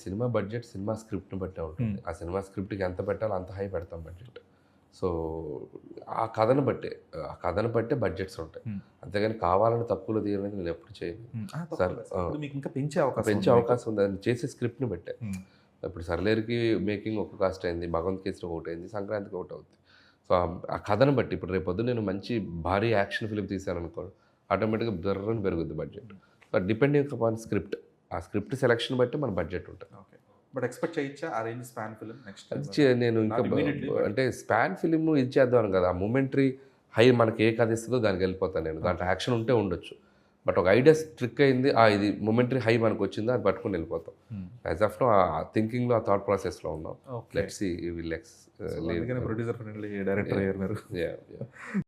Cinema budget cinema స్క్రిప్ట్ని బట్టే ఉంటుంది. ఆ సినిమా స్క్రిప్ట్కి ఎంత పెట్టాలో అంత హై పెడతాం బడ్జెట్. సో ఆ కథను బట్టే బడ్జెట్స్ ఉంటాయి. అంతేగాని కావాలని తక్కువలో తీయడానికి నేను ఎప్పుడు చేయను. సార్ ఇప్పుడు మీకు ఇంకా పెంచే అవకాశం పెంచే ఉంది మీకు. అవకాశం ఉంది. అది చేసే స్క్రిప్ట్ని బట్టే. హ్మ్. ఇప్పుడు సర్లేరుకి మేకింగ్ ఒక కాస్ట్ అయింది, భగవంత్ కేసరి ఒకటి అయింది, సంక్రాంతికి ఒకటి అవుతుంది. సో ఆ కథను బట్టి ఇప్పుడు రేపు పొద్దున్న నేను మంచి భారీ యాక్షన్ ఫిల్మ్ తీశాననుకో ఆటోమేటిక్గా బర్రని పెరుగుద్ది budget. But depending upon script, ఆ స్క్రిప్ట్ సెలెక్షన్ బట్టి మన బడ్జెట్ ఉంటుంది. ఓకే. బట్ ఎక్స్‌పెక్ట్ చేయొచ్చా ఆ రేంజ్ స్పాన్ ఫిల్మ్ నెక్స్ట్? అది నేను ఇంకా Not immediately, but- అంటే స్పాన్ ఫిలిం ఇది చేద్దాం కదా, ఆ మూమెంటరీ హై మనకి ఏ కథ ఇస్తుందో దానికి వెళ్ళిపోతాను నేను. దాంట్లో యాక్షన్ ఉంటే ఉండొచ్చు, బట్ ఒక ఐడియా ట్రిక్ అయింది, ఇది మూమెంటరీ హై మనకు వచ్చిందో అది పట్టుకుని వెళ్ళిపోతాం. యాజ్ ఆఫ్ నో ఆ థింకింగ్లో, ఆ థాట్ ప్రాసెస్లో ఉన్నాం. ఓకే. లెట్స్ సీ విల్ అందుకనే ప్రొడ్యూసర్ ఫ్రెండ్లీ డైరెక్టర్ అయ్యారు మీరు. Yeah.